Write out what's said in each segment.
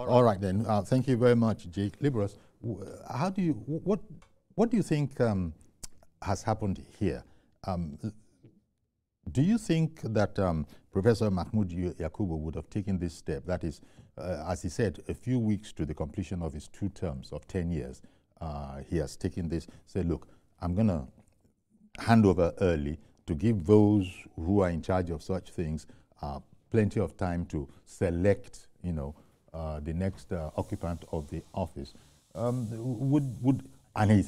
All right then. Thank you very much, Jake. Liborous, how do you, what do you think has happened here? Do you think that Professor Mahmoud Yakubu would have taken this step? That is, as he said, a few weeks to the completion of his 2 terms of 10 years, he has taken this, say, look, I'm going to hand over early to give those who are in charge of such things plenty of time to select, you know, the next occupant of the office. And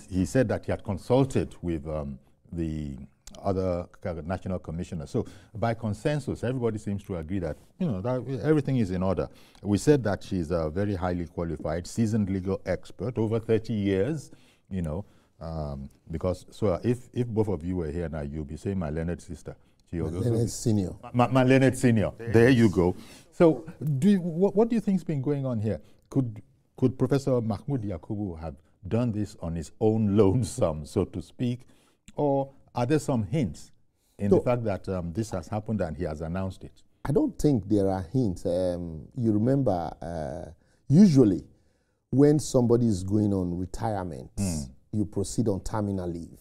he said that he had consulted with the other national commissioner. So by consensus, everybody seems to agree that, you know, that everything is in order. We said that she's a very highly qualified, seasoned legal expert, over 30 years, you know, because, so if both of you were here now, you'll be saying my learned sister. My learned senior. My learned senior. There you go. So what do you think's been going on here? Could Professor Mahmoud Yakubu have done this on his own lonesome, so to speak, or are there some hints in the fact that this has happened and he has announced it? I don't think there are hints. You remember, usually when somebody is going on retirement, you proceed on terminal leave.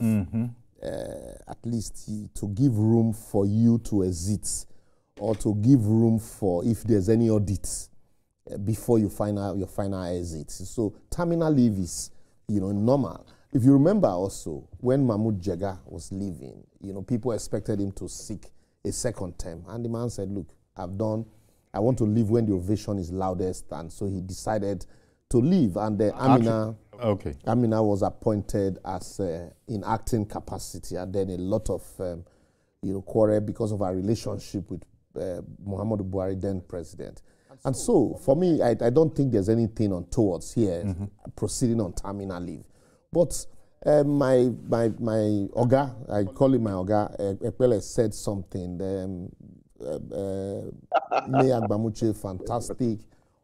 At least to give room for you to exit, or to give room for if there's any audits before you find out your final exit. So terminal leave is, you know, normal. If you remember also, when Mahmoud Jega was leaving, you know, people expected him to seek a second term. And the man said, look, I want to leave when the ovation is loudest. And so he decided to leave. And Amina was appointed as in acting capacity. And then a lot of, you know, quarrel because of our relationship with Muhammadu Buhari, then president. And so, for me, I don't think there's anything untowards here, proceeding on terminal leave. But my Oga, I call him my Oga, Ekpele said something. Agbamuche, fantastic,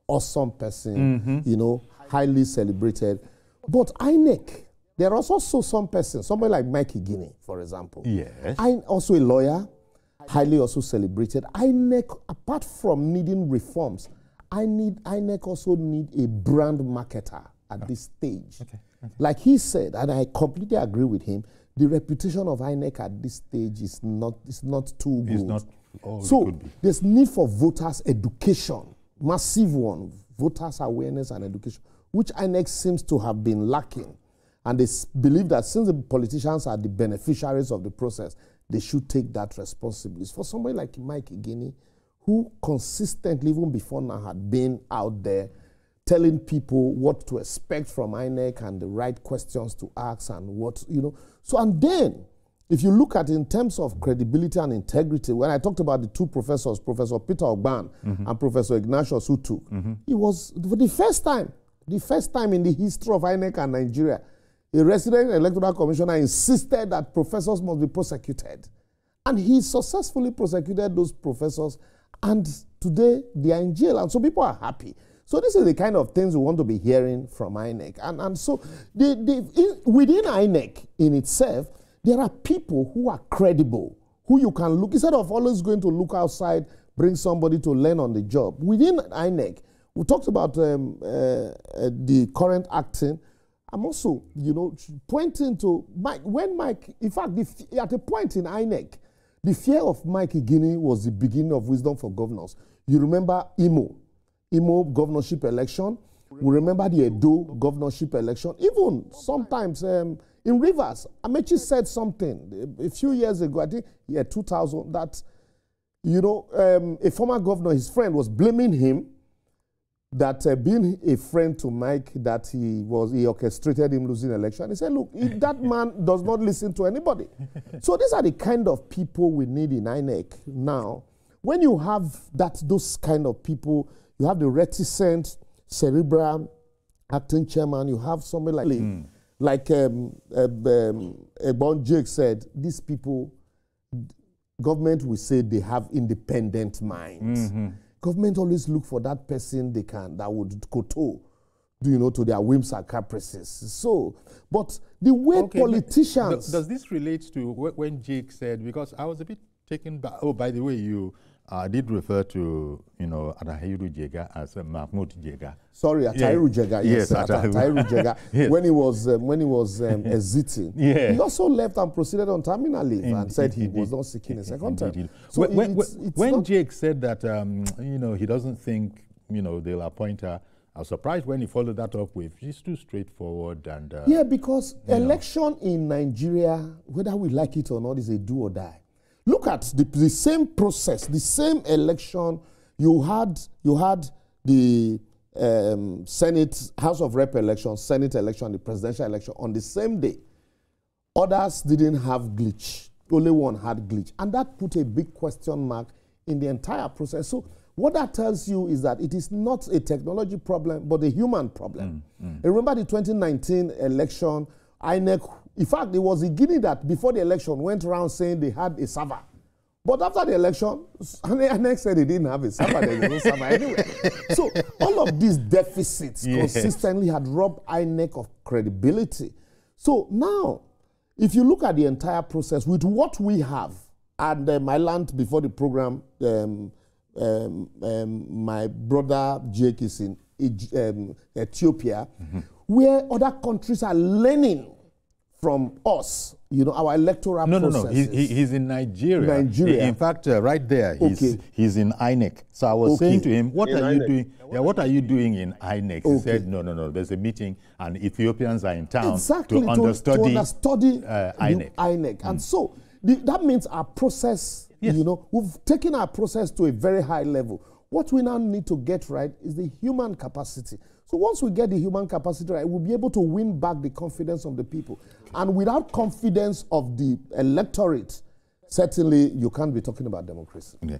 awesome person, you know, highly celebrated. But INEC, there are also some persons, somebody like Mike Igini, for example. Yes. Also a lawyer, highly also celebrated. INEC, apart from needing reforms, INEC also need a brand marketer at this stage. Okay. Like he said, and I completely agree with him, the reputation of INEC at this stage is not too good. It's not all so it could be. There's need for voters' education, massive one, voters' awareness and education, which INEC seems to have been lacking. And they believe that since the politicians are the beneficiaries of the process, they should take that responsibility. For somebody like Mike Igini, who consistently, even before now, had been out there telling people what to expect from INEC and the right questions to ask and what, you know. So, and then, if you look at it in terms of credibility and integrity, when I talked about the 2 professors, Professor Peter Ogban and Professor Ignatius Utu, it was for the first time in the history of INEC and Nigeria, a resident electoral commissioner insisted that professors must be prosecuted. And he successfully prosecuted those professors, and today they are in jail, and so people are happy. So this is the kind of things we want to be hearing from INEC. And so within INEC in itself, there are people who are credible, who you can look, instead of always going to look outside, bring somebody to learn on the job. Within INEC, we talked about the current acting. I'm also, you know, pointing to Mike. When Mike, in fact, at a point in INEC, the fear of Mike Igini was the beginning of wisdom for governors. You remember Imo governorship election. We remember the Edo governorship election. Even sometimes in Rivers, Amechi said something a few years ago, I think, 2000, that, you know, a former governor, his friend, was blaming him that being a friend to Mike, that he orchestrated him losing election. He said, look, that man does not listen to anybody. So these are the kind of people we need in INEC now. When you have those kind of people, you have the reticent, cerebral acting chairman, you have somebody like Ebon Jake said, these people, government will say they have independent minds. Government always look for that person that would kowtow, you know, to their whims and caprices. So, but the way politicians... Does this relate to when Jake said, because I was a bit taken back, oh, by the way, you I did refer to, Atahiru Jega as Mahmoud Jega. Sorry, Atahiru Jega. Yes, Atahiru Jega. Yes. When he was exiting, yeah. he also left and proceeded on terminal leave and said he was not seeking a second term. So when Jake said that, he doesn't think, they'll appoint her, I was surprised when he followed that up with, she's too straightforward and... yeah, because election in Nigeria, whether we like it or not, is a do or die. Look at the same process, the same election. You had the Senate, House of Rep election, Senate election, the presidential election on the same day. Others didn't have glitch. Only one had glitch. And that put a big question mark in the entire process. So what that tells you is that it is not a technology problem, but a human problem. Remember the 2019 election, INEC, in fact, it was Guinea that before the election went around saying they had a server. But after the election, INEC said they didn't have a server, there was no server anyway. So all of these deficits consistently had robbed INEC of credibility. So now, if you look at the entire process with what we have, and I learned before the program, my brother Jake is in Ethiopia, where other countries are learning from us, our electoral processes. No. He's in Nigeria. In fact, right there, he's in INEC. So I was saying to him, what are you doing? Yeah, what are you doing in INEC? He said, no, there's a meeting and Ethiopians are in town to understudy INEC. And so that means our process, we've taken our process to a very high level. What we now need to get right is the human capacity. So once we get the human capacity right, we'll be able to win back the confidence of the people. And without confidence of the electorate, certainly you can't be talking about democracy. Okay.